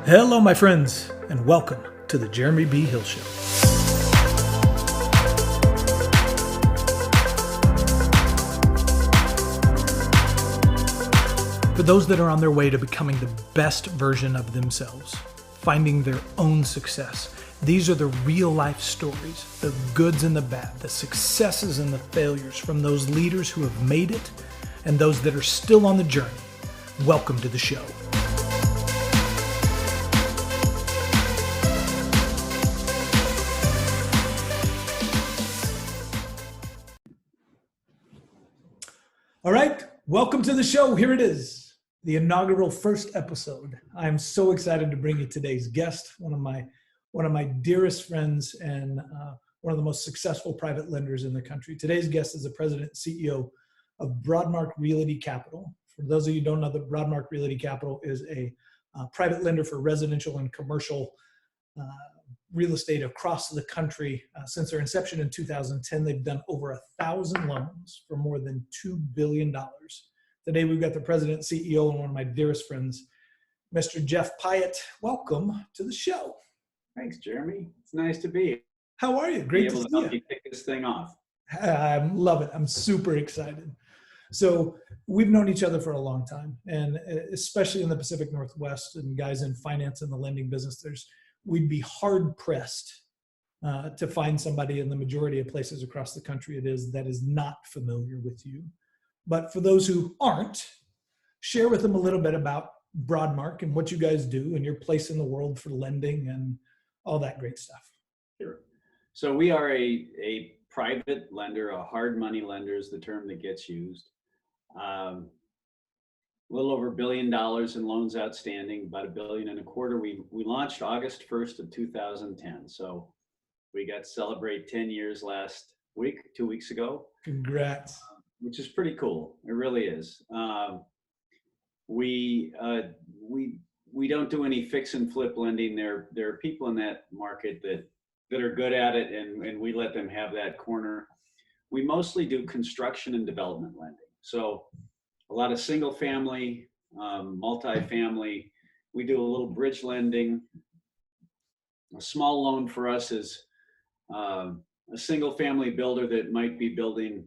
Hello, my friends, and welcome to the Jeremy B. Hill Show. For those that are on their way to becoming the best version of themselves, finding their own success, these are the real-life stories, the goods and the bad, the successes and the failures from those leaders who have made it and those that are still on the journey. Welcome to the show. All right, welcome to the show. Here it is, the inaugural first episode. I'm so excited to bring you today's guest, one of my dearest friends and one of the most successful private lenders in the country. Today's guest is the president and CEO of Broadmark Realty Capital. For those of you who don't know, that Broadmark Realty Capital is a private lender for residential and commercial real estate across the country. Since their inception in 2010, they've done over 1,000 loans for more than $2 billion. Today, we've got the president, CEO, and one of my dearest friends, Mr. Jeff Pyatt. Welcome to the show. Thanks, Jeremy. It's nice to be here. How are you? Great to see help you kick this thing off. I love it. I'm super excited. So we've known each other for a long time, and especially in the Pacific Northwest and guys in finance and the lending business, we'd be hard pressed to find somebody in the majority of places across the country that is not familiar with you. But for those who aren't, share with them a little bit about Broadmark and what you guys do and your place in the world for lending and all that great stuff. Sure. So we are a private lender, a hard money lender is the term that gets used. A little over $1 billion in loans outstanding, about $1.25 billion. We launched August 1st of 2010. So we got to celebrate 10 years last week, 2 weeks ago. Congrats. Which is pretty cool. It really is. We don't do any fix and flip lending. There are people in that market that are good at it, and we let them have that corner. We mostly do construction and development lending. So a lot of single family, multifamily. We do a little bridge lending. A small loan for us is a single family builder that might be building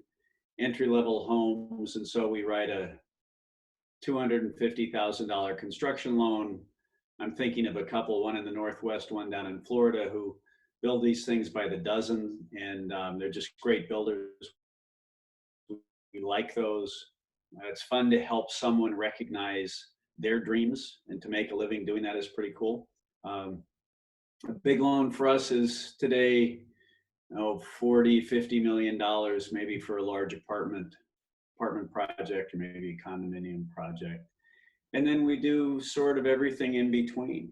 entry-level homes, and so we write a $250,000 construction loan. I'm thinking of a couple, one in the Northwest, one down in Florida, who build these things by the dozen, and they're just great builders. We like those. It's fun to help someone recognize their dreams, and to make a living doing that is pretty cool. A big loan for us is today, $40-50 million, maybe for a large apartment project, or maybe a condominium project. And then we do sort of everything in between.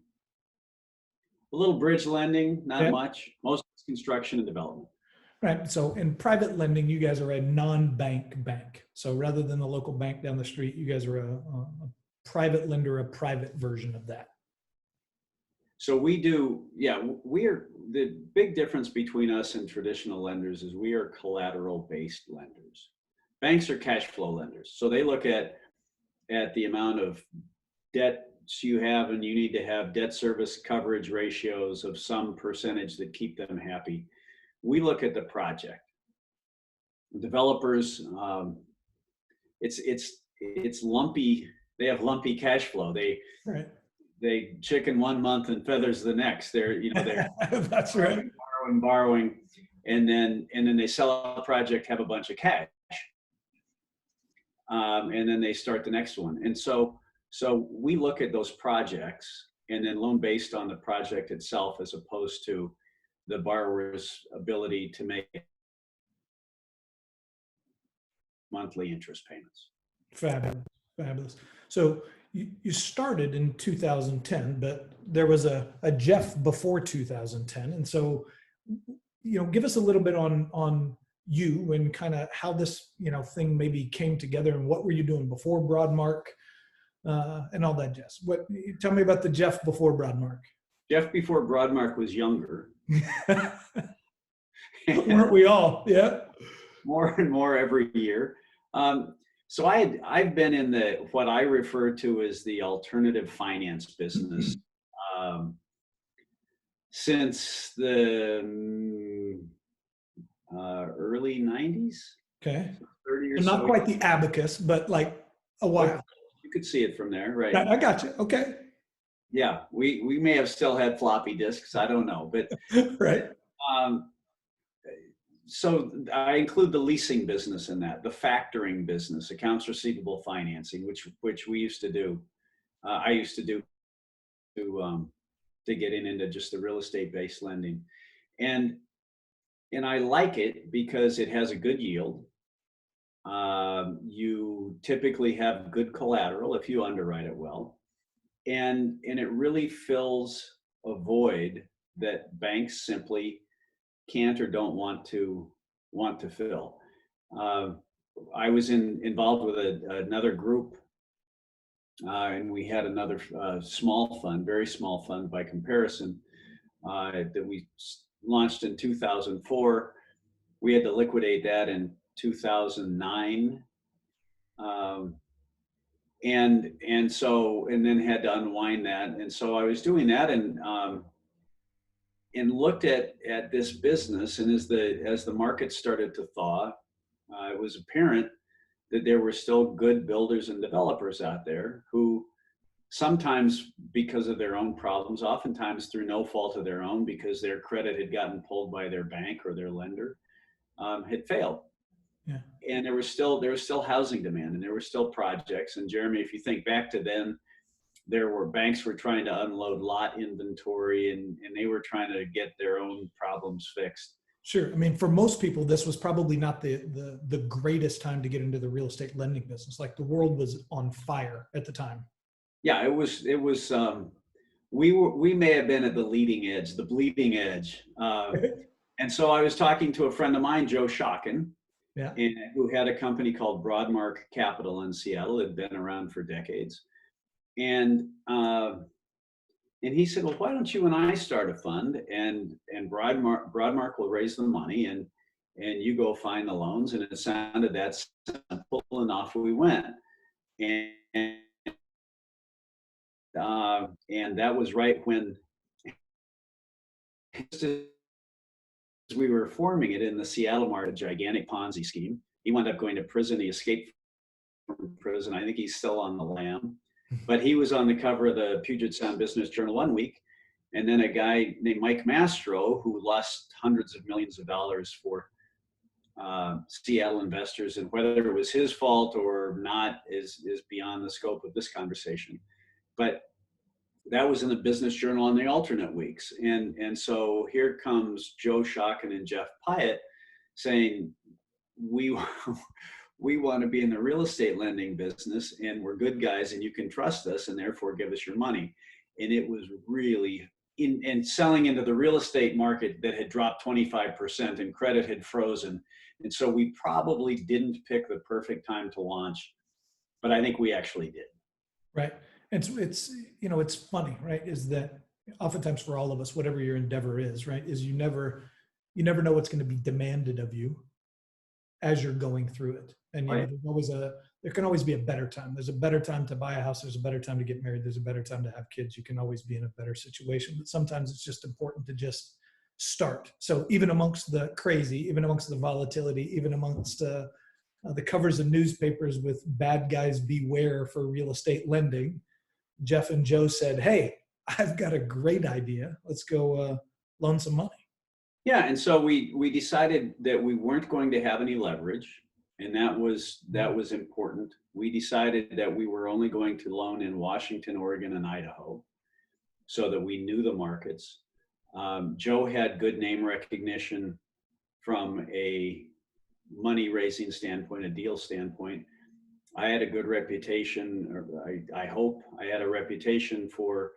A little bridge lending, not much. Most construction and development. Right. So in private lending, you guys are a non-bank bank. So rather than the local bank down the street, you guys are a private lender, a private version of that. So we're the big difference between us and traditional lenders is we are collateral-based lenders. Banks are cash flow lenders. So they look at the amount of debts you have, and you need to have debt service coverage ratios of some percentage that keep them happy. We look at the project. Developers, it's lumpy. They have lumpy cash flow. They chicken one month and feathers the next. They're That's right. Borrowing, and then they sell a project, have a bunch of cash, and then they start the next one. And so we look at those projects and then loan based on the project itself, as opposed to the borrower's ability to make monthly interest payments. Fabulous. So you started in 2010, but there was a Jeff before 2010. And so, give us a little bit on you and kind of how this, thing maybe came together, and what were you doing before Broadmark and all that jazz. Tell me about the Jeff before Broadmark. Jeff before Broadmark was younger. Weren't we all? Yeah. More and more every year. So I've been in what I refer to as the alternative finance business since the early 90s, Okay. 30 or So not so. quite the abacus, but like a while. You could see it from there, right? I got you. Okay. Yeah, we may have still had floppy disks. I don't know, but Right. um, so I include the leasing business in that, the factoring business, accounts receivable financing, which we used to do. I used to do to get into just the real estate based lending, and I like it because it has a good yield. You typically have good collateral if you underwrite it well, and it really fills a void that banks simply can't or don't want to fill. Uh, I was involved with another group, and we had another small fund, very small fund by comparison, that we launched in 2004. We had to liquidate that in 2009. Um, and then had to unwind that. And so I was doing that, and looked at this business, and as the market started to thaw, it was apparent that there were still good builders and developers out there who sometimes because of their own problems, oftentimes through no fault of their own, because their credit had gotten pulled by their bank or their lender, had failed. Yeah. And there was still housing demand, and there were still projects. And Jeremy, if you think back to then, banks were trying to unload lot inventory, and they were trying to get their own problems fixed. Sure. I mean, for most people, this was probably not the greatest time to get into the real estate lending business. Like the world was on fire at the time. Yeah, it was. We may have been at the leading edge, the bleeding edge. And so I was talking to a friend of mine, Joe Schocken, Yeah. who had a company called Broadmark Capital in Seattle. It had been around for decades. And he said, well, why don't you and I start a fund, and Broadmark will raise the money, and you go find the loans. And it sounded that simple, and off we went. And that was right when we were forming it in the Seattle market, a gigantic Ponzi scheme. He wound up going to prison. He escaped from prison. I think he's still on the lam. But he was on the cover of the Puget Sound Business Journal one week. And then a guy named Mike Mastro, who lost hundreds of millions of dollars for Seattle investors, and whether it was his fault or not is beyond the scope of this conversation. But that was in the Business Journal on the alternate weeks. And so here comes Joe Schocken and Jeff Pyatt saying, we want to be in the real estate lending business, and we're good guys, and you can trust us, and therefore give us your money. And it was really and selling into the real estate market that had dropped 25% and credit had frozen. And so we probably didn't pick the perfect time to launch, but I think we actually did. Right. It's it's funny, right? Is that oftentimes for all of us, whatever your endeavor is, right, is you never know what's going to be demanded of you as you're going through it. And Right. there can always be a better time. There's a better time to buy a house. There's a better time to get married. There's a better time to have kids. You can always be in a better situation, but sometimes it's just important to just start. So even amongst the crazy, even amongst the volatility, even amongst the covers of newspapers with bad guys beware for real estate lending, Jeff and Joe said, hey, I've got a great idea. Let's go loan some money. Yeah, and so we decided that we weren't going to have any leverage, and that was important. We decided that we were only going to loan in Washington, Oregon, and Idaho, so that we knew the markets. Joe had good name recognition from a money raising standpoint, a deal standpoint. I had a good reputation, or I hope I had a reputation for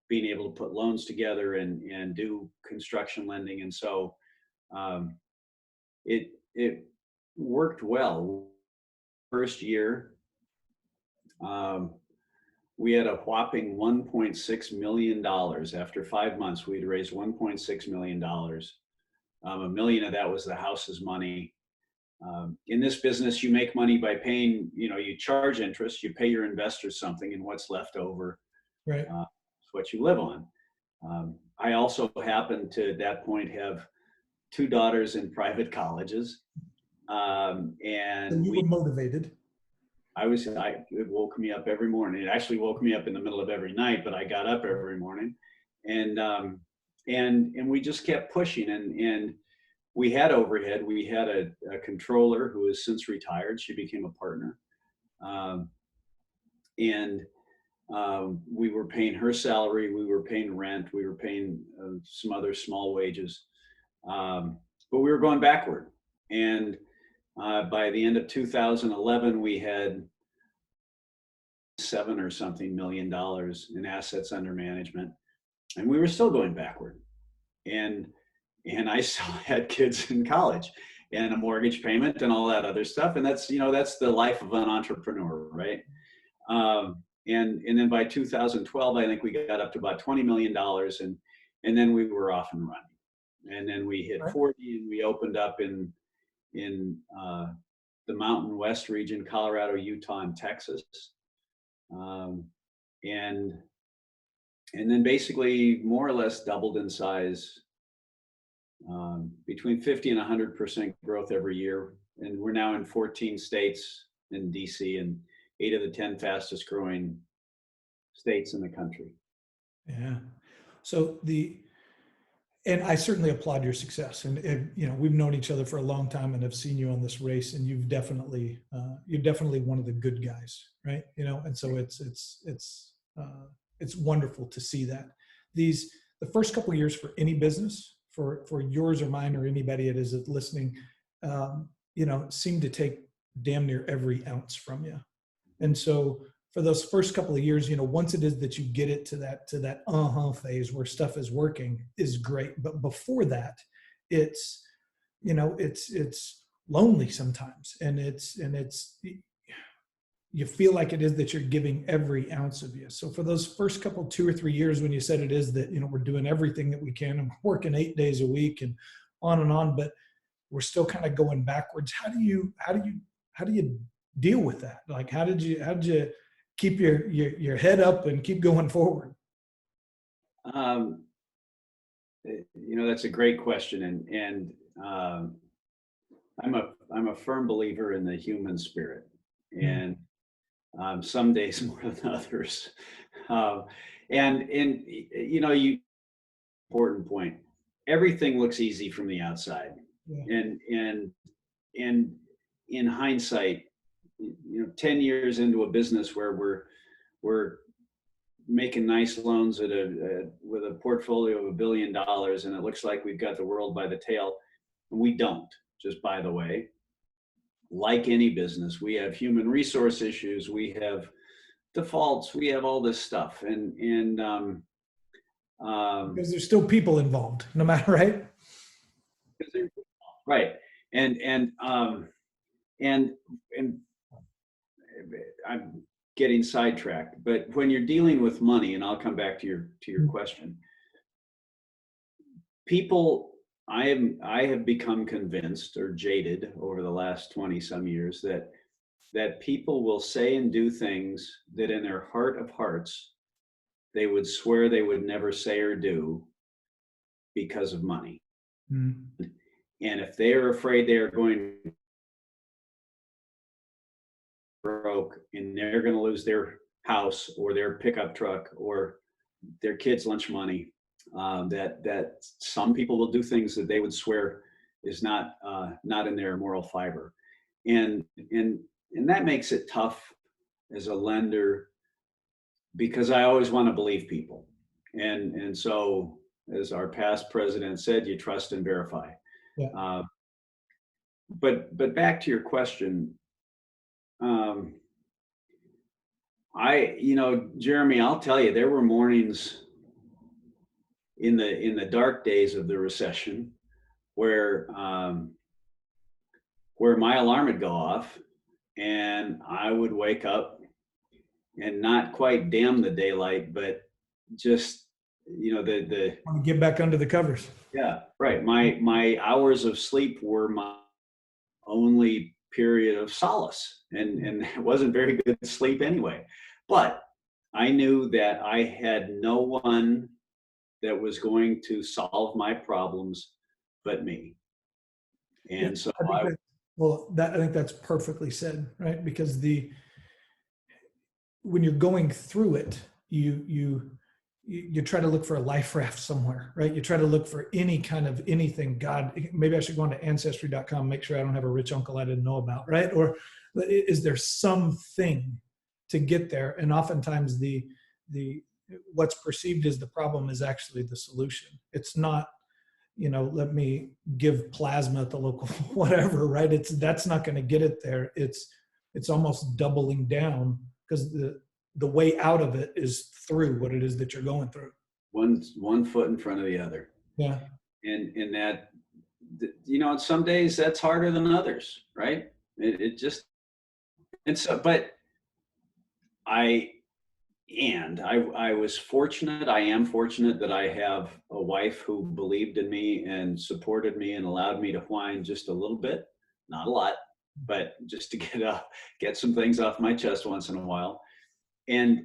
being able to put loans together and do construction lending. And so it worked well. First year, we had a whopping $1.6 million. After 5 months, we'd raised $1.6 million. $1 million of that was the house's money. In this business, you make money by paying, you charge interest, you pay your investors something, and what's left over Right. what you live on. I also happened to, at that point, have 2 daughters in private colleges. So And you were motivated. it woke me up every morning. It actually woke me up in the middle of every night, but I got up every morning, and we just kept pushing. And we had overhead. We had a controller who has since retired. She became a partner, and we were paying her salary. We were paying rent. We were paying some other small wages, but we were going backward. And by the end of 2011, we had $7 or something million in assets under management, and we were still going backward. And I still had kids in college and a mortgage payment and all that other stuff. And that's the life of an entrepreneur, right? And then by 2012, I think we got up to about $20 million, and then we were off and running. And then we hit 40, and we opened up in the Mountain West region, Colorado, Utah, and Texas. And then basically more or less doubled in size, between 50 and 100% growth every year. And we're now in 14 states in DC and 8 of the 10 fastest growing states in the country. Yeah. So and I certainly applaud your success. And we've known each other for a long time and have seen you on this race, and you're definitely one of the good guys, right? And so it's wonderful to see that. The first couple of years for any business, for yours or mine or anybody that is listening, seem to take damn near every ounce from you. And so for those first couple of years, once it is that you get it to that phase where stuff is working is great. But before that, it's lonely sometimes. And it's you feel like it is that you're giving every ounce of you. So for those first couple, 2 or 3 years, when you said it is that, we're doing everything that we can and working 8 days a week and on, but we're still kind of going backwards. How do you deal with that? Like, how did you keep your head up and keep going forward? That's a great question. And I'm a firm believer in the human spirit, and some days more than others. Important point. Everything looks easy from the outside. Yeah. And in hindsight, 10 years into a business where we're making nice loans with a portfolio of $1 billion, and it looks like we've got the world by the tail. We don't, just by the way. Like any business, we have human resource issues, we have defaults, we have all this stuff, and because there's still people involved, no matter, right? Right, and I'm getting sidetracked, but when you're dealing with money, and I'll come back to your question, people. I have become convinced or jaded over the last 20 some years that people will say and do things that in their heart of hearts they would swear they would never say or do because of money. And if they are afraid they are going broke and they're going to lose their house or their pickup truck or their kids' lunch money, that some people will do things that they would swear is not in their moral fiber, and that makes it tough as a lender, because I always want to believe people, and so, as our past president said, you trust and verify. Yeah. But back to your question, Jeremy, I'll tell you, there were mornings in the dark days of the recession where my alarm would go off and I would wake up and not quite damn the daylight, but just the want to get back under the covers. Yeah, right. My hours of sleep were my only period of solace, and it wasn't very good sleep anyway. But I knew that I had no one that was going to solve my problems but me. Yeah, And so I think that, well, that I think that's perfectly said, right? Because when you're going through it, you try to look for a life raft somewhere, right? You try to look for any kind of anything. God, maybe I should go on to ancestry.com, make sure I don't have a rich uncle I didn't know about, right? Or is there something to get there? And oftentimes the what's perceived as the problem is actually the solution. It's not, let me give plasma at the local whatever, right? That's not going to get it there. It's almost doubling down, because the way out of it is through what it is that you're going through. one foot in front of the other. Yeah. And that, some days that's harder than others, right? It just, and so, but I was fortunate. I am fortunate that I have a wife who believed in me and supported me and allowed me to whine just a little bit, not a lot, but just to get some things off my chest once in a while. And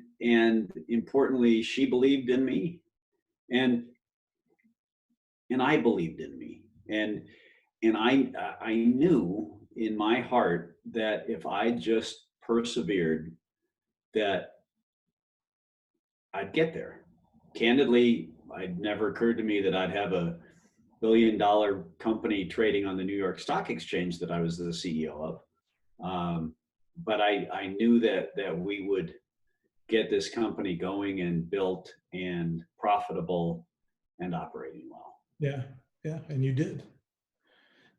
importantly, she believed in me, and I believed in me, and I knew in my heart that if I just persevered, that I'd get there. Candidly, it never occurred to me that I'd have a $1 billion company trading on the New York Stock Exchange that I was the CEO of. But I knew that we would get this company going and built and profitable and operating well. Yeah. Yeah. And you did.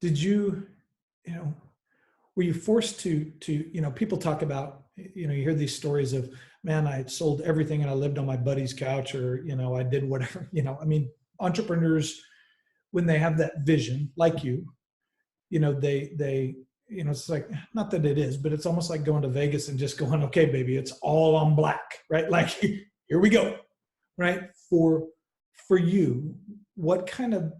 Did you, you know, were you forced to, people talk about, you hear these stories of, man, I sold everything and I lived on my buddy's couch, or, I did whatever, entrepreneurs, when they have that vision, like they, it's like, not that it is, but it's almost like going to Vegas and just going, okay, baby, it's all on black, right? Like, here we go. Right. For you, what kind of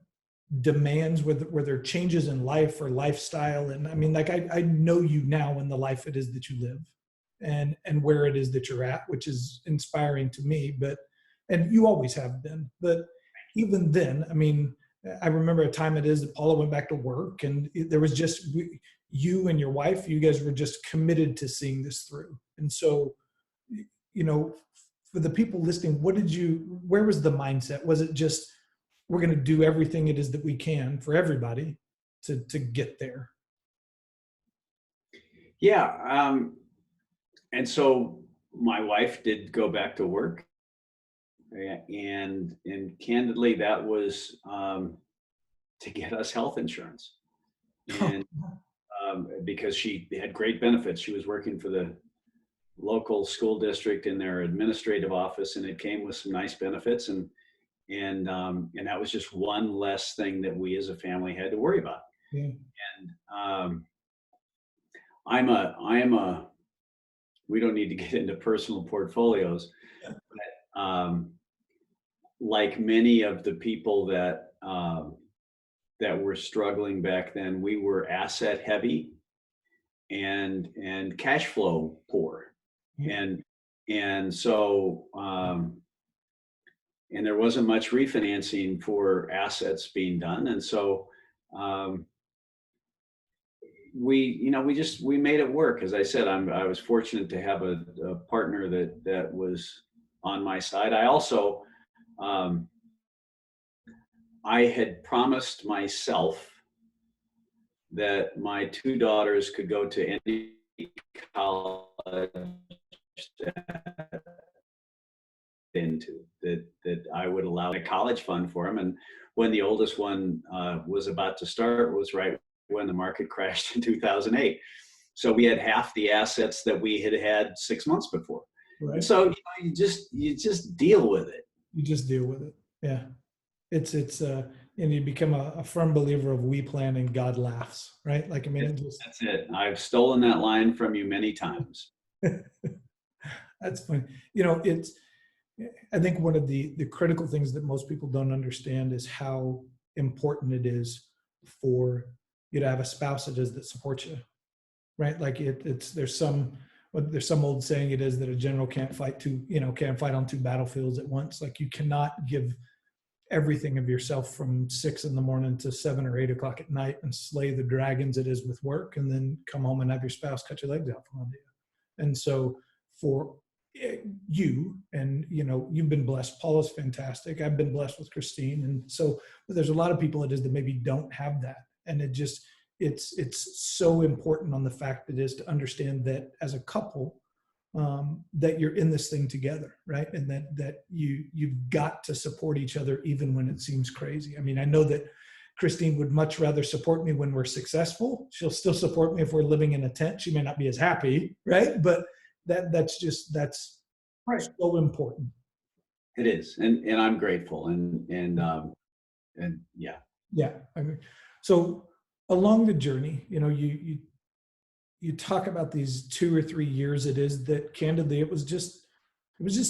demands, were there changes in life or lifestyle? And I mean, like, I know you now in the life it is that you live, and where it is that you're at, which is inspiring to me, and you always have been, but even then, I mean, I remember a time it is that Paula went back to work, and there was just you and your wife, you guys were just committed to seeing this through. And so, for the people listening, where was the mindset? Was it just, we're going to do everything it is that we can for everybody to get there? Yeah. And so my wife did go back to work, and candidly, that was to get us health insurance. And because she had great benefits. She was working for the local school district in their administrative office, and it came with some nice benefits, and that was just one less thing that we as a family had to worry about. Yeah. And we don't need to get into personal portfolios, but like many of the people that were struggling back then, we were asset heavy and cash flow poor. Yeah. And so and there wasn't much refinancing for assets being done. And so we made it work. As I said, I was fortunate to have a partner that was on my side. I also, I had promised myself that my two daughters could go to any college into that I would allow a college fund for them. And when the oldest one was about to start, was right when the market crashed in 2008. So we had half the assets that we had 6 months before. Right. So you just deal with it. You just deal with it. Yeah. It's and you become a firm believer of we plan and God laughs, right? Like, I mean, that's it. I've stolen that line from you many times. That's funny. I think one of the critical things that most people don't understand is how important it is for you to have a spouse that supports you, right? Like there's some, what there's some old saying it is that a general can't fight can't fight on two battlefields at once. Like you cannot give everything of yourself from 6 a.m. to 7 or 8 o'clock at night and slay the dragons it is with work, and then come home and have your spouse cut your legs out from under you. And so for you, and you've been blessed. Paul is fantastic. I've been blessed with Christine. And so there's a lot of people that maybe don't have that. And it's so important on the fact it is to understand that as a couple, that you're in this thing together, right? And that you've got to support each other even when it seems crazy. I mean, I know that Christine would much rather support me when we're successful. She'll still support me if we're living in a tent. She may not be as happy, right? But that's right. So important. It is, and I'm grateful, and yeah. Yeah, I mean, so along the journey, you talk about these 2 or 3 years it is that candidly it was just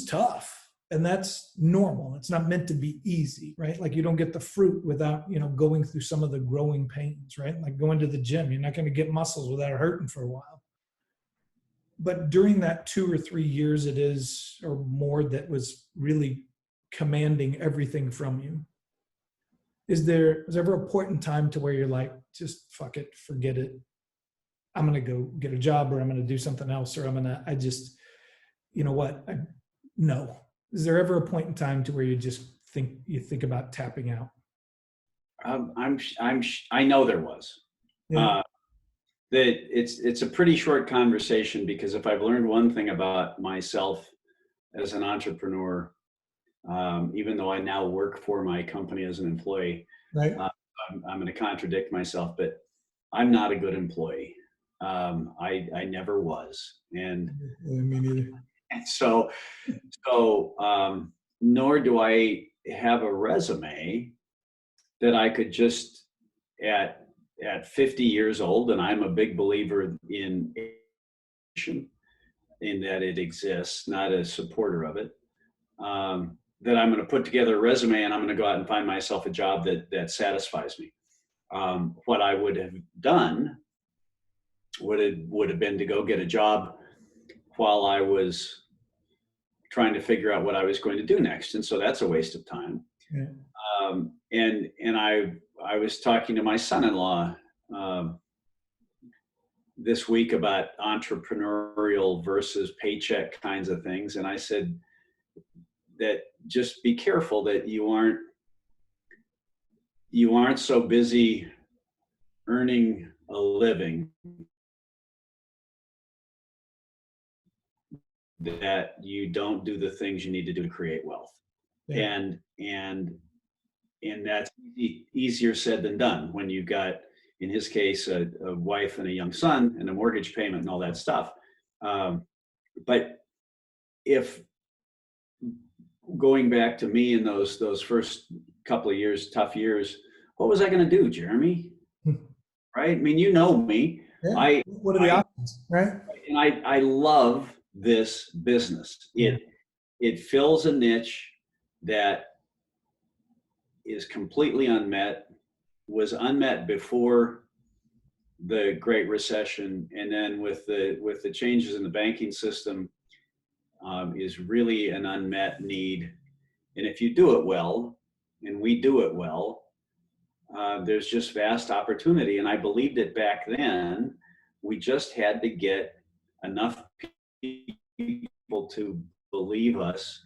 tough, and that's normal. It's not meant to be easy, right? Like you don't get the fruit without going through some of the growing pains, right? Like going to the gym, you're not going to get muscles without hurting for a while. But during that 2 or 3 years it is, or more, that was really commanding everything from you, was there ever a point in time to where you're like, just fuck it, forget it, I'm going to go get a job, or I'm going to do something else, or no. Is there ever a point in time to where you just think about tapping out? I know there was. Yeah. That it's a pretty short conversation, because if I've learned one thing about myself as an entrepreneur, even though I now work for my company as an employee, right. I'm going to contradict myself, but I'm not a good employee. I never was, and me neither. And so nor do I have a resume that I could just at 50 years old, and I'm a big believer in that it exists, not a supporter of it, that I'm going to put together a resume and I'm going to go out and find myself a job that satisfies me. What I would have done would have been to go get a job while I was trying to figure out what I was going to do next. And so that's a waste of time. Yeah. And I was talking to my son-in-law this week about entrepreneurial versus paycheck kinds of things. And I said that just be careful that you aren't so busy earning a living that you don't do the things you need to do to create wealth. Yeah. And that's easier said than done when you've got, in his case, a wife and a young son and a mortgage payment and all that stuff. But if going back to me in those first couple of years, tough years, what was I going to do, Jeremy? Right? I mean, you know me. Yeah. What are the options, right? And I love this business. It fills a niche that is completely unmet, was unmet before the Great Recession, and then with the changes in the banking system, is really an unmet need. And if you do it well, and we do it well, there's just vast opportunity. And I believed it back then. We just had to get enough people to believe us.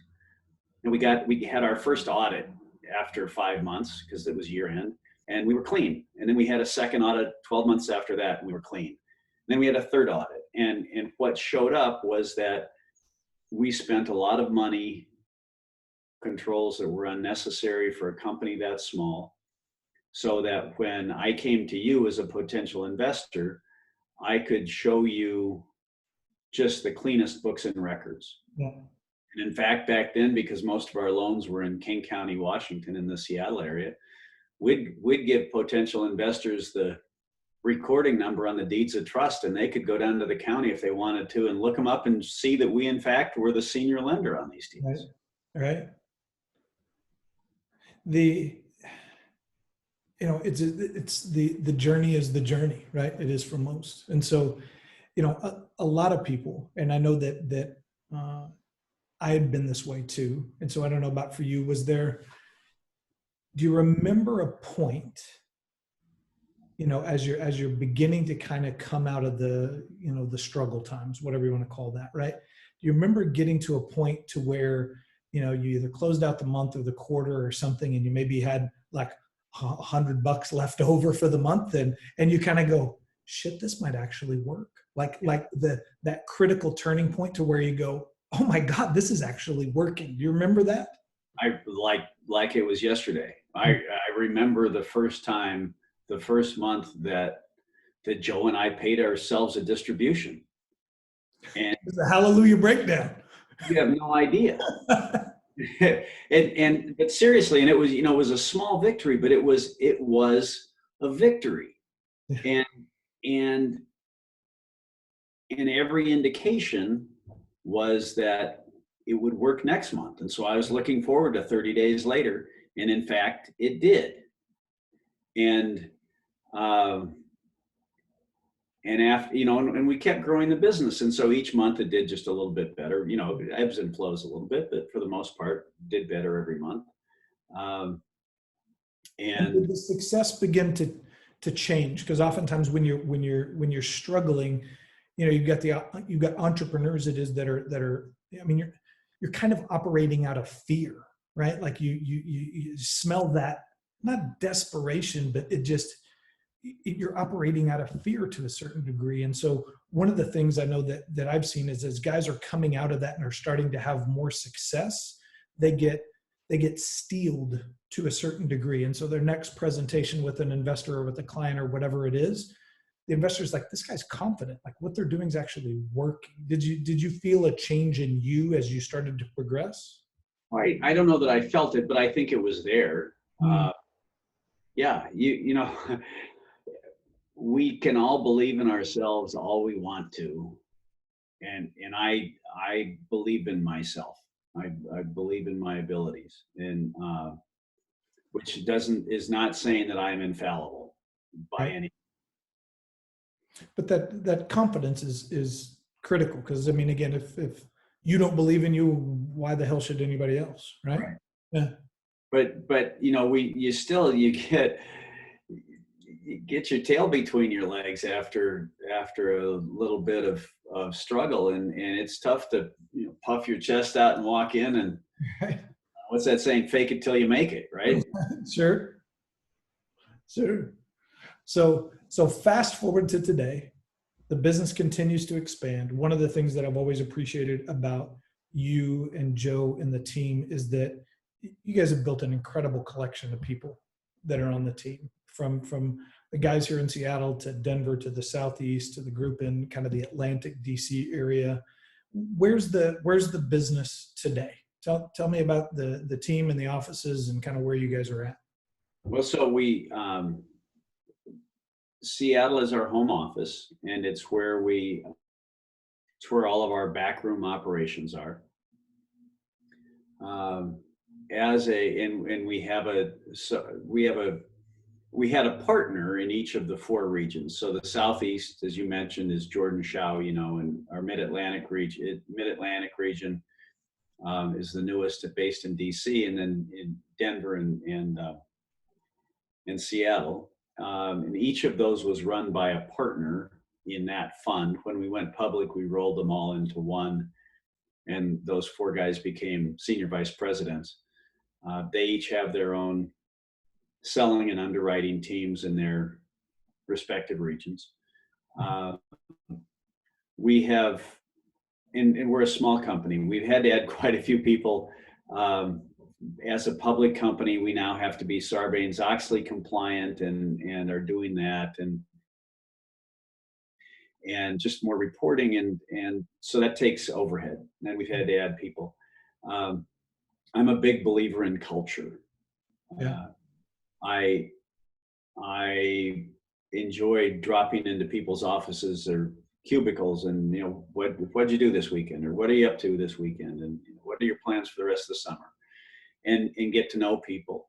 And we had our first audit after 5 months, because it was year end, and we were clean. And then we had a second audit 12 months after that, and we were clean. And then we had a third audit. And what showed up was that we spent a lot of money, controls that were unnecessary for a company that small, so that when I came to you as a potential investor, I could show you just the cleanest books and records. Yeah. And in fact, back then, because most of our loans were in King County, Washington, in the Seattle area, we'd give potential investors the recording number on the deeds of trust, and they could go down to the county if they wanted to and look them up and see that we, in fact, were the senior lender on these deals. Right. It's the journey is the journey, right? It is for most. And so a lot of people, and I know that I had been this way too. And so I don't know about for you, do you remember a point, as you're beginning to kind of come out of the struggle times, whatever you want to call that, right? Do you remember getting to a point to where, you either closed out the month or the quarter or something, and you maybe had like $100 left over for the month, and you kind of go, shit, this might actually work. Like that critical turning point to where you go, oh my God, this is actually working. Do you remember that? I like it was yesterday. I remember the first month that Joe and I paid ourselves a distribution. And It's a hallelujah breakdown. you have no idea. But seriously, and it was, it was a small victory, but it was a victory. And every indication was that it would work next month. And so I was looking forward to 30 days later. And in fact, it did. And after, and we kept growing the business. And so each month it did just a little bit better, ebbs and flows a little bit, but for the most part did better every month. And did the success begin to change? Because oftentimes when you're struggling, you've got entrepreneurs that are, I mean, you're kind of operating out of fear, right? Like you smell that, not desperation, but you're operating out of fear to a certain degree. And so one of the things I know that I've seen is as guys are coming out of that and are starting to have more success, they get steeled to a certain degree. And so their next presentation with an investor or with a client or whatever it is, the investor's like, this guy's confident, like what they're doing is actually working. Did you feel a change in you as you started to progress? I don't know that I felt it, but I think it was there. Yeah, we can all believe in ourselves all we want to. And I believe in myself. I believe in my abilities, and which is not saying that I'm infallible by any. But that confidence is critical, because I mean, again, if you don't believe in you, why the hell should anybody else, right? Yeah. But you get your tail between your legs after a little bit of struggle, and it's tough to puff your chest out and walk in, and what's that saying, fake it till you make it, right? Sure. So fast forward to today, the business continues to expand. One of the things that I've always appreciated about you and Joe and the team is that you guys have built an incredible collection of people that are on the team, from the guys here in Seattle to Denver to the Southeast to the group in kind of the Atlantic DC area. Where's the business today? Tell me about the team and the offices and kind of where you guys are at. Well, so Seattle is our home office, and it's where all of our backroom operations are. We had a partner in each of the four regions. So the Southeast, as you mentioned, is Jordan Shaw, and our Mid-Atlantic region is the newest, based in DC, and then in Denver and Seattle. And each of those was run by a partner in that fund. When we went public, we rolled them all into one, and those four guys became senior vice presidents. They each have their own selling and underwriting teams in their respective regions. We have, and we're a small company, we've had to add quite a few people. As a public company, we now have to be Sarbanes-Oxley compliant and are doing that, and just more reporting, and so that takes overhead, and we've had to add people. I'm a big believer in culture. Yeah. I enjoy dropping into people's offices or cubicles and, what'd you do this weekend, or what are you up to this weekend, and what are your plans for the rest of the summer, and get to know people.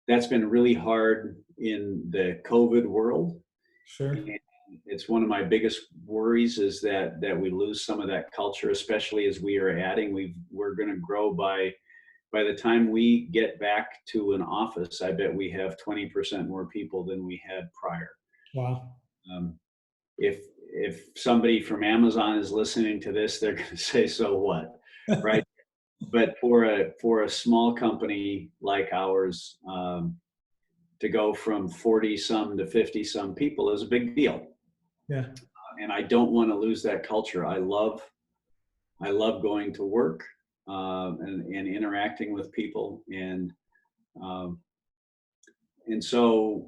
That's been really hard in the COVID world. Sure. it's one of my biggest worries is that we lose some of that culture, especially as we are adding. We're going to grow by the time we get back to an office. I bet we have 20% more people than we had prior. Wow. Um, if somebody from Amazon is listening to this, they're going to say, "So what?" Right? But for a small company like ours, to go from 40 some to 50 some people is a big deal. Yeah. And I don't want to lose that culture. I love going to work, and interacting with people, um, and so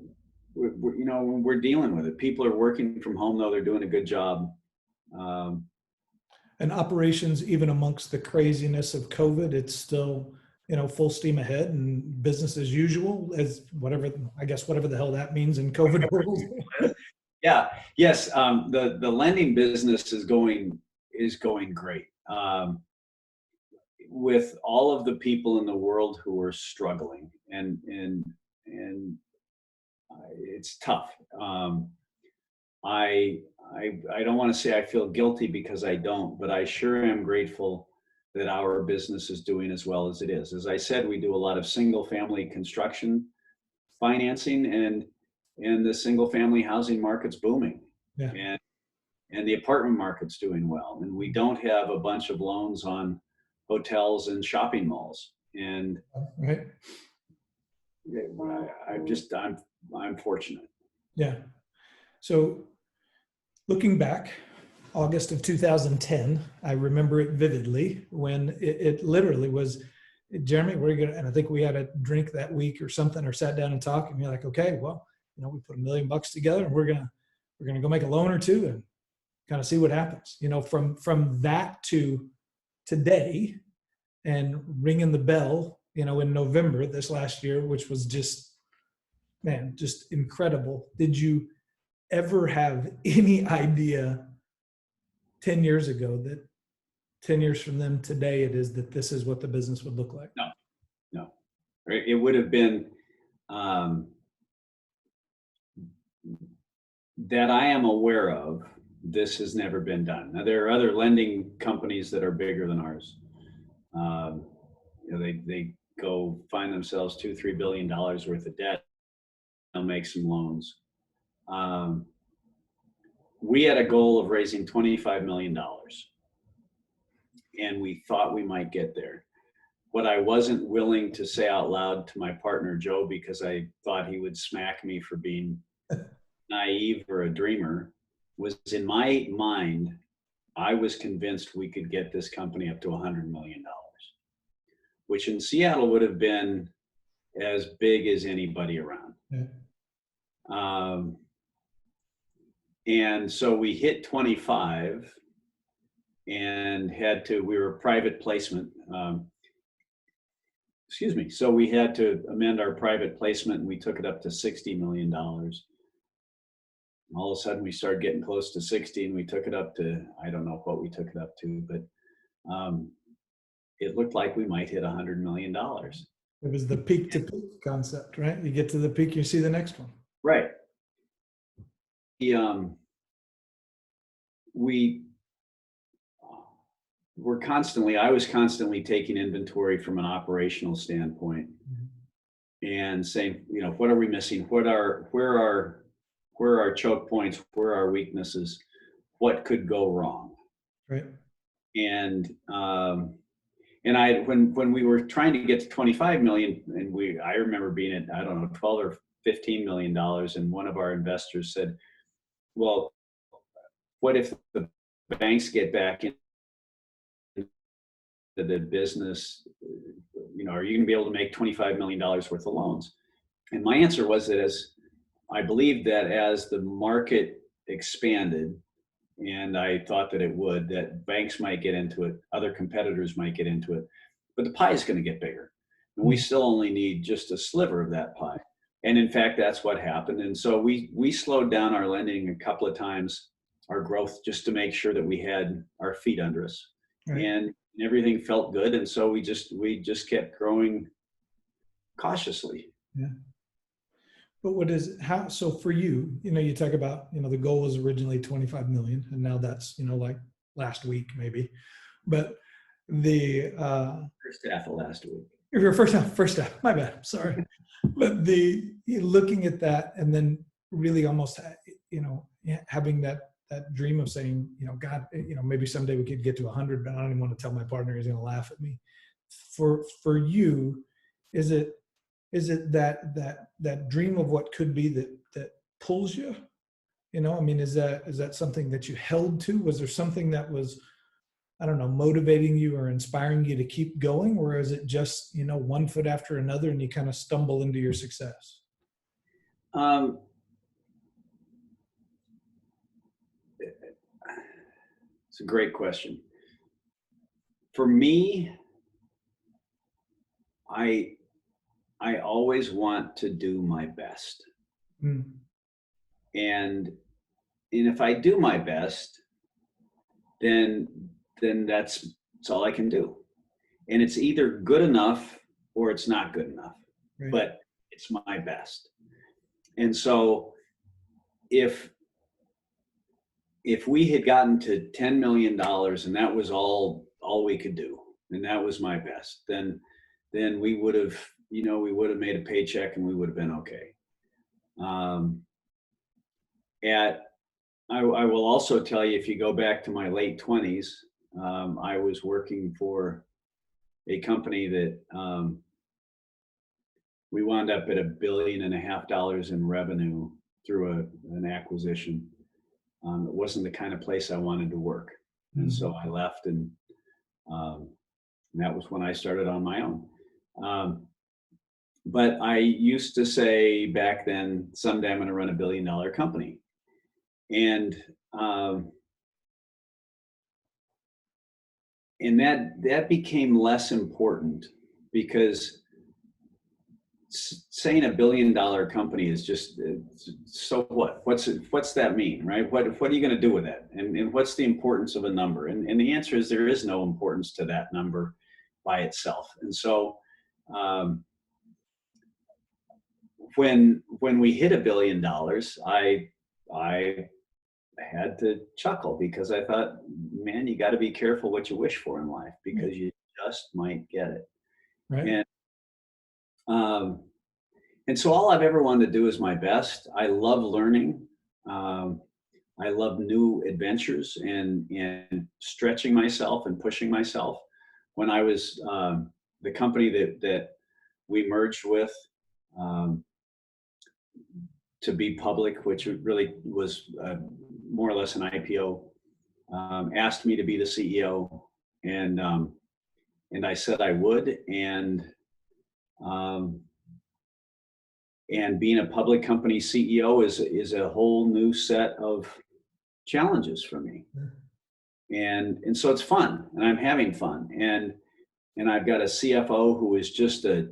we're dealing with it. People are working from home, though they're doing a good job. Um, And operations, even amongst the craziness of COVID, it's still, full steam ahead and business as usual, as whatever, I guess, whatever the hell that means in COVID world. yeah, yes, the lending business is going great. With all of the people in the world who are struggling, and it's tough. I I don't want to say I feel guilty, because I don't, but I sure am grateful that our business is doing as well as it is. As I said, we do a lot of single family construction financing, and the single family housing market's booming, Yeah. and the apartment market's doing well, and we don't have a bunch of loans on hotels and shopping malls. And Right. I'm fortunate. Yeah. So looking back, August of 2010, I remember it vividly when it literally was, Jeremy, we're going to, and I think we had a drink that week or something, or sat down and talked, and you're like, okay, well, we put $1 million together, and we're going to go make a loan or two and kind of see what happens. From that to today, and ringing the bell, in November this last year, which was just, man, just incredible. Did you ever have any idea 10 years ago that 10 years from them today it is that this is what the business would look like? No. Right? It would have been, that I am aware of, this has never been done. Now, there are other lending companies that are bigger than ours. They go find themselves $2-3 billion worth of debt. They'll make some loans. We had a goal of raising $25 million, and we thought we might get there. What I wasn't willing to say out loud to my partner, Joe, because I thought he would smack me for being naive or a dreamer, was, in my mind, I was convinced we could get this company up to $100 million, which in Seattle would have been as big as anybody around. Yeah. And so we hit 25 and we were a private placement. So we had to amend our private placement, and we took it up to $60 million. All of a sudden we started getting close to 60, and we took it up to, I don't know what we took it up to, but it looked like we might hit $100 million. It was the peak to peak concept, right? You get to the peak, you see the next one. Right. I was constantly taking inventory from an operational standpoint, and saying, what are we missing? Where are our choke points? Where are our weaknesses? What could go wrong? Right. And when we were trying to get to 25 million, and I remember being at, I don't know, 12 or 15 million dollars, and one of our investors said, well, what if the banks get back into the business? Are you going to be able to make $25 million worth of loans? And my answer was that I believed that as the market expanded, and I thought that it would, that banks might get into it, other competitors might get into it, but the pie is going to get bigger. And we still only need just a sliver of that pie. And in fact, that's what happened. And so we slowed down our lending a couple of times, our growth, just to make sure that we had our feet under us. Right. And everything felt good. And so we just kept growing cautiously. Yeah. But what is how? So for you, you talk about, the goal was originally 25 million, and now that's, like last week maybe. But the First half of last week. your first half, my bad, sorry. But looking at that, and then really almost, having that dream of saying, God, maybe someday we could get to 100, but I don't even want to tell my partner; he's going to laugh at me. For you, is it that dream of what could be that pulls you? I mean, is that something that you held to? Was there something that was, I don't know, motivating you or inspiring you to keep going? Or is it just, one foot after another and you kind of stumble into your success? Um, it's a great question. For me, I always want to do my best. Mm. And if I do my best, then that's all I can do. And it's either good enough or it's not good enough. Right. But it's my best. And so if we had gotten to $10 million and that was all we could do, and that was my best, then we would have, made a paycheck and we would have been okay. I will also tell you, if you go back to my late 20s, I was working for a company that we wound up at $1.5 billion in revenue through an acquisition. It wasn't the kind of place I wanted to work. And so I left, and that was when I started on my own. But I used to say back then, someday I'm going to run $1 billion company. And that became less important, because saying $1 billion company is just, so what? What's that mean, right? What are you going to do with that? And what's the importance of a number? And the answer is there is no importance to that number by itself. And so when we hit $1 billion, I had to chuckle, because I thought, man, you got to be careful what you wish for in life, because you just might get it. Right. And so all I've ever wanted to do is my best. I love learning. I love new adventures and stretching myself and pushing myself. When I was the company that we merged with to be public, which really was more or less an IPO, asked me to be the CEO, and I said I would, and being a public company CEO is a whole new set of challenges for me, and so it's fun, and I'm having fun, and I've got a CFO who is just a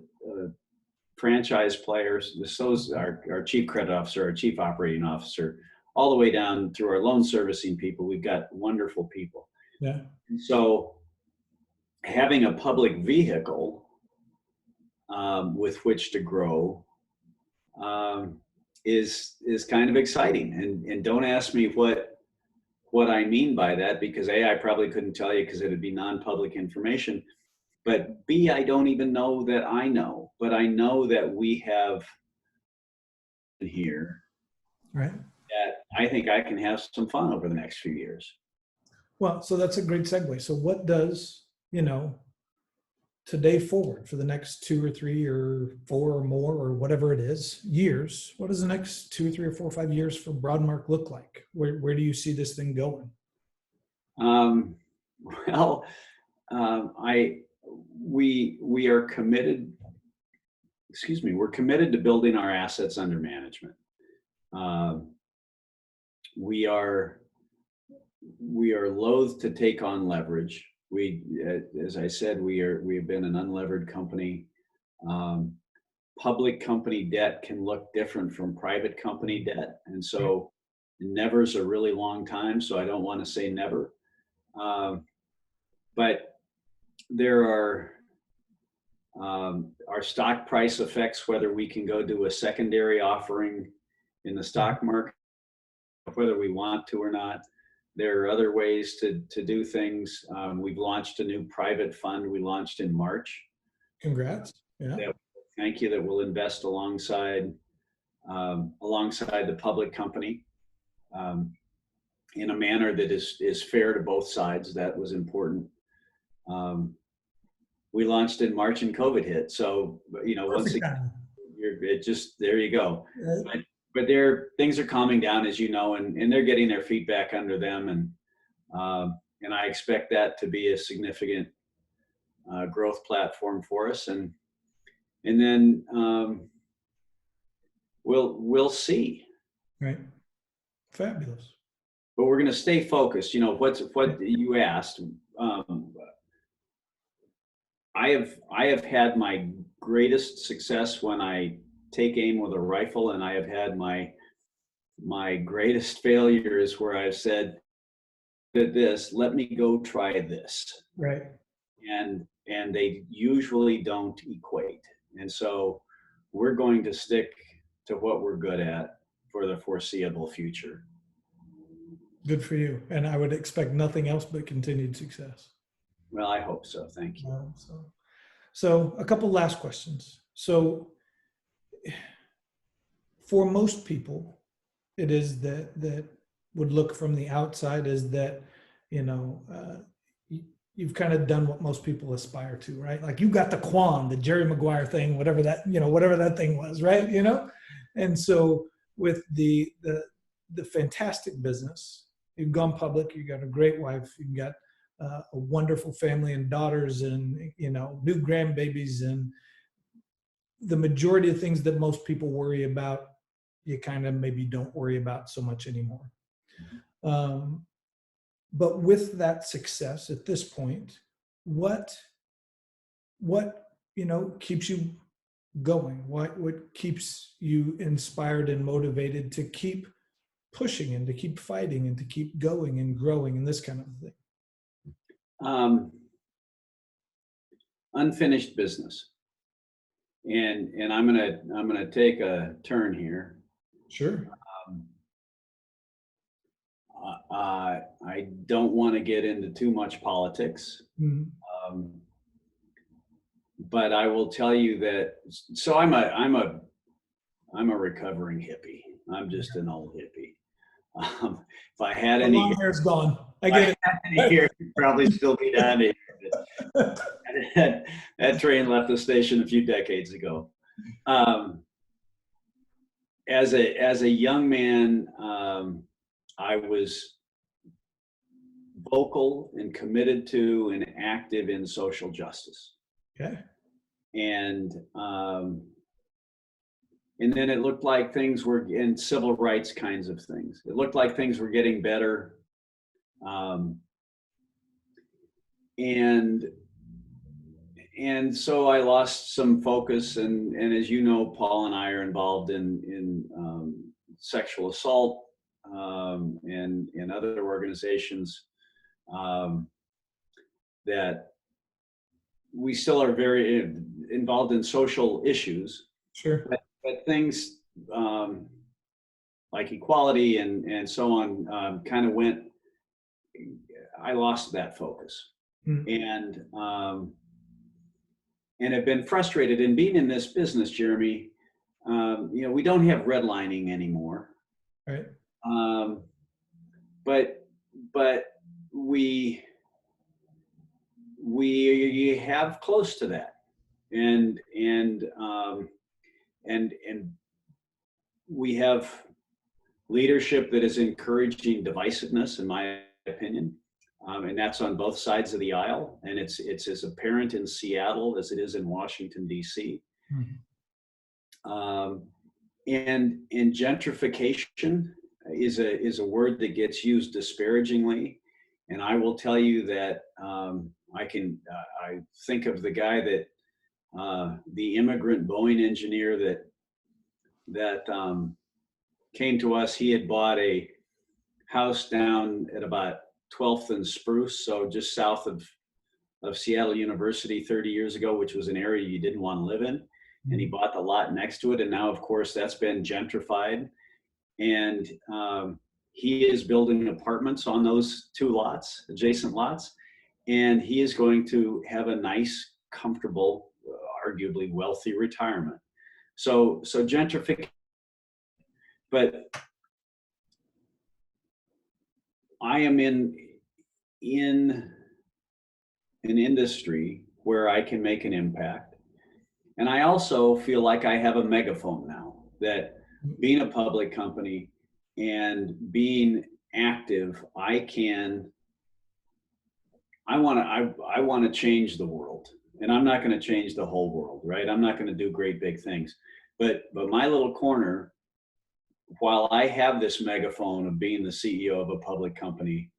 franchise player. So is our chief credit officer, our chief operating officer, all the way down through our loan servicing people. We've got wonderful people. Yeah. So having a public vehicle with which to grow is kind of exciting. And don't ask me what I mean by that, because A, I probably couldn't tell you, because it would be non-public information. But B, I don't even know that I know, but I know that we have here, Right. that I think I can have some fun over the next few years. Well, so that's a great segue. So what does, today forward for the next 2 or 3 or 4 or more, or whatever it is, years, what does the next 2 or 3 or 4 or 5 years for Broadmark look like? Where do you see this thing going? We are committed. We're committed to building our assets under management. We are loath to take on leverage. As I said, we have been an unlevered company. Public company debt can look different from private company debt, and so never's a really long time. So I don't want to say never, but there are Our stock price affects whether we can go do a secondary offering in the stock market, whether we want to or not. There are other ways to do things. We've launched a new private fund. We launched in March. Congrats. Yeah. Thank you. That will invest alongside the public company in a manner that is fair to both sides. That was important. We launched in March and COVID hit. So, once again, there you go. Right. But things are calming down, as you know, and they're getting their feet back under them. And I expect that to be a significant growth platform for us. And then we'll see. Right. Fabulous. But we're going to stay focused. What you asked. I have had my greatest success when I take aim with a rifle, and I have had my greatest failures where I've said this, let me go try this. Right. And they usually don't equate. And so we're going to stick to what we're good at for the foreseeable future. Good for you. And I would expect nothing else but continued success. Well, I hope so. Thank you. So a couple last questions. So for most people, it is that would look from the outside is that, you've kind of done what most people aspire to, right? Like you got the Quan, the Jerry Maguire thing, whatever that thing was, right? And so with the fantastic business, you've gone public, you got a great wife, you've got a wonderful family and daughters and, new grandbabies, and the majority of things that most people worry about, you kind of maybe don't worry about so much anymore. But with that success at this point, what keeps you going? What keeps you inspired and motivated to keep pushing and to keep fighting and to keep going and growing and this kind of thing? Unfinished business. And I'm gonna take a turn here. Sure. I don't want to get into too much politics, but I will tell you that. So I'm a recovering hippie. I'm just an old hippie. If I had any, long hair's gone. I get it. Any hair, you'd probably still be down here. That train left the station a few decades ago. As a young man, I was vocal and committed to and active in social justice. Okay. And then it looked like things were in civil rights kinds of things. It looked like things were getting better. And so I lost some focus, and as you know, Paul and I are involved in sexual assault and other organizations that we still are very involved in social issues. Sure. But things like equality and so on kind of went. I lost that focus, and have been frustrated. And being in this business, Jeremy, we don't have redlining anymore. Right. But we have close to that, and we have leadership that is encouraging divisiveness, in my opinion, and that's on both sides of the aisle, and it's as apparent in Seattle as it is in Washington, D.C. And gentrification is a word that gets used disparagingly, and I will tell you that I think of the guy that the immigrant Boeing engineer that came to us. He had bought a house down at about 12th and Spruce, so just south of of Seattle University 30 years ago, which was an area you didn't want to live in. And he bought the lot next to it. And now, of course, that's been gentrified. And he is building apartments on those two lots, adjacent lots. And he is going to have a nice, comfortable, arguably wealthy retirement. So gentrification, but I am in an industry where I can make an impact. And I also feel like I have a megaphone now, that being a public company and being active, I want to change the world. And I'm not going to change the whole world, right? I'm not going to do great big things. But my little corner, while I have this megaphone of being the CEO of a public company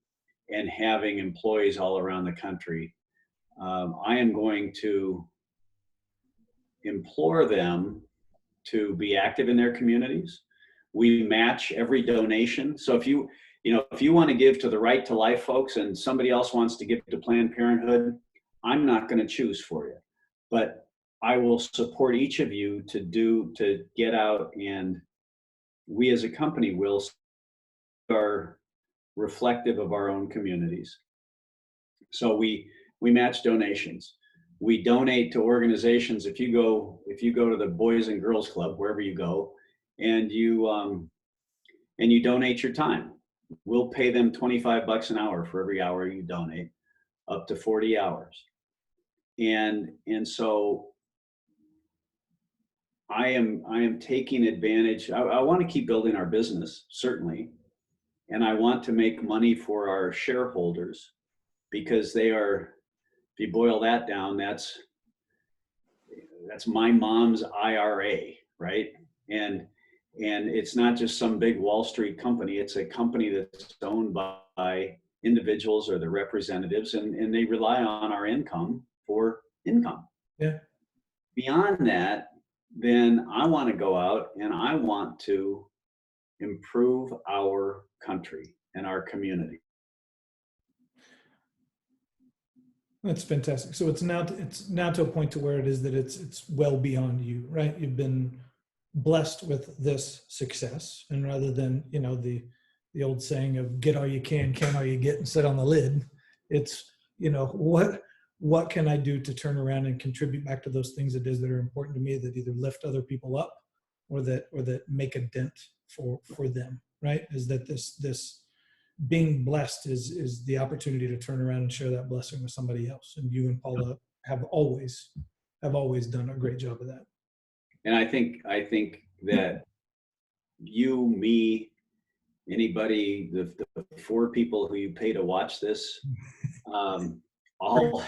and having employees all around the country, I am going to implore them to be active in their communities. We match every donation. So if you want to give to the Right to Life folks and somebody else wants to give to Planned Parenthood, I'm not going to choose for you, but I will support each of you to get out, and we as a company will are reflective of our own communities. So we match donations. We donate to organizations. If you go to the Boys and Girls Club, wherever you go, and you donate your time, we'll pay them $25 an hour for every hour you donate, up to 40 hours. And so I am taking advantage. I want to keep building our business, certainly, and I want to make money for our shareholders, because they are, if you boil that down, that's my mom's IRA, right? And it's not just some big Wall Street company. It's a company that's owned by individuals or their representatives, and they rely on our income for income. Yeah. Beyond that, then I want to go out and I want to improve our country and our community. That's fantastic. So it's now to a point to where it is that it's well beyond you, right? You've been blessed with this success, and rather than the old saying of get all you can all you get, and sit on the lid, it's what can I do to turn around and contribute back to those things it is that are important to me, that either lift other people up or that make a dent for them, right? Is that this being blessed is the opportunity to turn around and share that blessing with somebody else. And you and Paula have always done a great job of that. And I think that you, me, anybody, the 4 people who you pay to watch this, all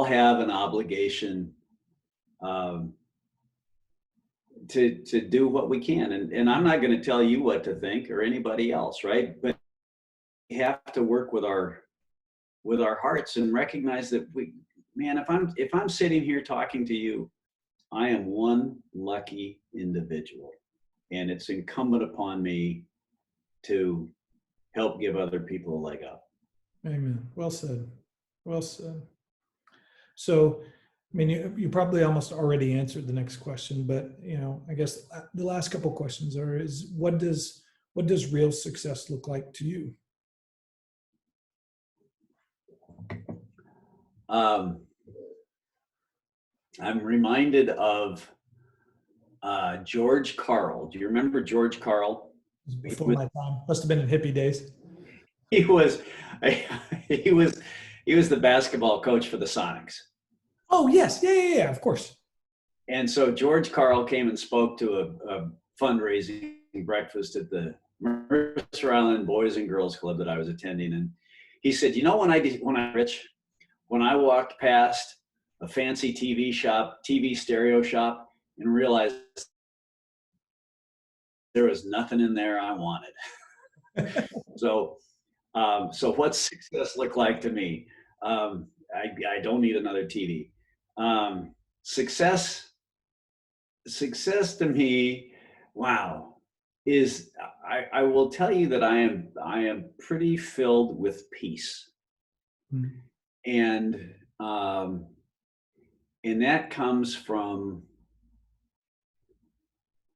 have an obligation to do what we can. And I'm not going to tell you what to think or anybody else, right? But we have to work with our hearts and recognize that if I'm sitting here talking to you, I am one lucky individual, and it's incumbent upon me to help give other people a leg up. Amen. Well said. Well said. So, I mean, you probably almost already answered the next question, but I guess the last couple of questions is what does real success look like to you? I'm reminded of George Carl. Do you remember George Carl? Before my time. Must have been in hippie days. He was the basketball coach for the Sonics. Oh yes, yeah, of course. And so George Carl came and spoke to a fundraising breakfast at the Mercer Island Boys and Girls Club that I was attending, and he said, when I walked past a fancy TV stereo shop, and realized there was nothing in there I wanted. So what's success look like to me? I don't need another TV. Success to me, wow. is I will tell you that I am pretty filled with peace. Mm. And that comes from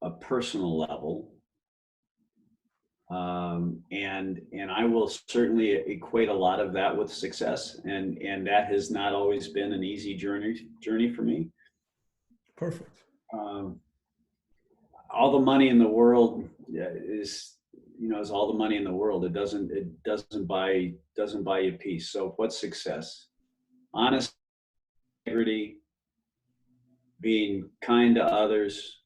a personal level. And I will certainly equate a lot of that with success, and that has not always been an easy journey for me. Perfect. All the money in the world is all the money in the world. It doesn't buy you peace. So what's success? Honesty, integrity, being kind to others,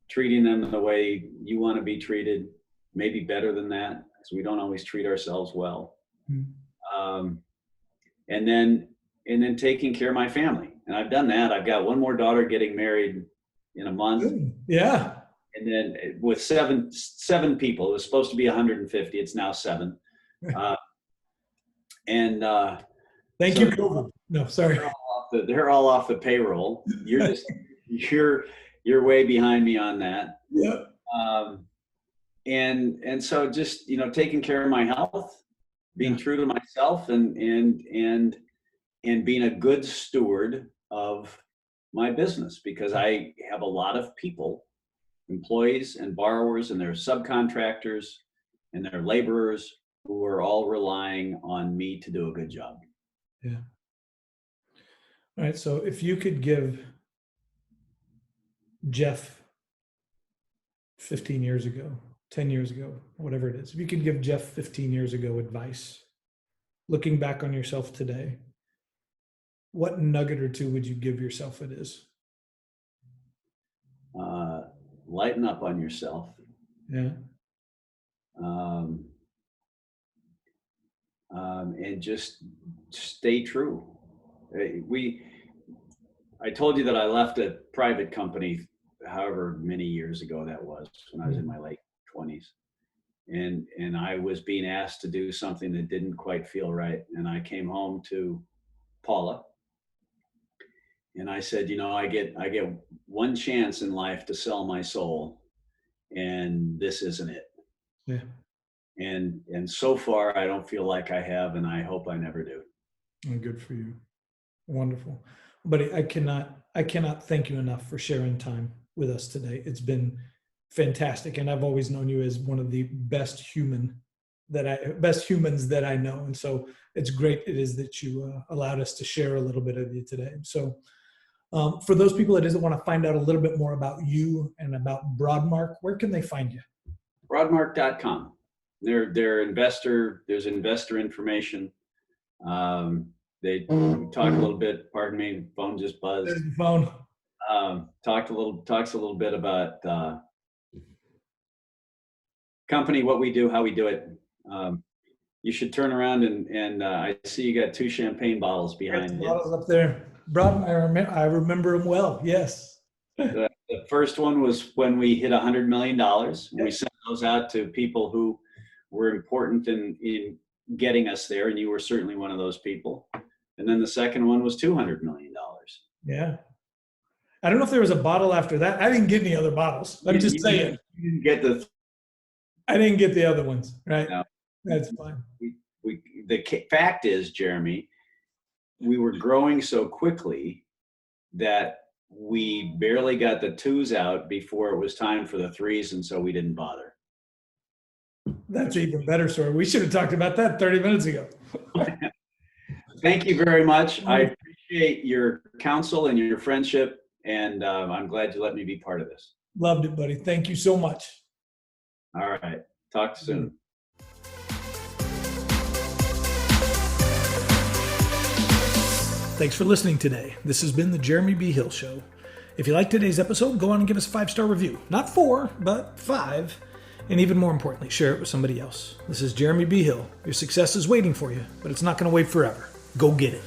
treating them the way you want to be treated, maybe better than that, because we don't always treat ourselves well. Mm. And then taking care of my family. And I've done that. I've got one more daughter getting married in a month. Yeah. And then with seven people, it was supposed to be 150. It's now 7. Thank you, COVID. No, sorry. They're all off the payroll. You're way behind me on that. Yeah. And so just, taking care of my health, being true to myself, and being a good steward of my business, because I have a lot of people, employees and borrowers and their subcontractors and their laborers, who are all relying on me to do a good job. Yeah. All right. So if you could give Jeff 15 years ago, 10 years ago, whatever it is, if you could give Jeff 15 years ago advice, looking back on yourself today, what nugget or two would you give yourself it is? Lighten up on yourself. Yeah. And just stay true. I told you that I left a private company, however many years ago that was, when I was in my late 20s. And I was being asked to do something that didn't quite feel right. And I came home to Paula, and I said, I get one chance in life to sell my soul, and this isn't it. Yeah. And so far, I don't feel like I have, and I hope I never do. And good for you. Wonderful. Buddy, I cannot thank you enough for sharing time with us today. It's been fantastic. And I've always known you as one of the best humans that I know. And so it's great it is that you allowed us to share a little bit of you today. So for those people that want to find out a little bit more about you and about Broadmark, where can they find you? Broadmark.com. There's investor information. They talk a little bit, pardon me, phone just buzzed. There's the phone. Talks a little bit about company, what we do, how we do it. You should turn around and I see you got 2 champagne bottles behind you. Bottles up there. I remember them well. Yes. The first one was when we hit $100 million. And we sent those out to people who were important in getting us there, and you were certainly one of those people. And then the second one was $200 million. Yeah. I don't know if there was a bottle after that. I didn't get any other bottles. I'm just saying. You didn't get I didn't get the other ones, right? No. That's fine. The fact is, Jeremy, we were growing so quickly that we barely got the 2s out before it was time for the 3s, and so we didn't bother. That's an even better story. We should have talked about that 30 minutes ago. Thank you very much. I appreciate your counsel and your friendship, and I'm glad you let me be part of this. Loved it, buddy. Thank you so much. All right. Talk soon. Thanks for listening today. This has been the Jeremy B. Hill Show. If you liked today's episode, go on and give us a 5-star review. Not 4, but 5. And even more importantly, share it with somebody else. This is Jeremy B. Hill. Your success is waiting for you, but it's not going to wait forever. Go get it.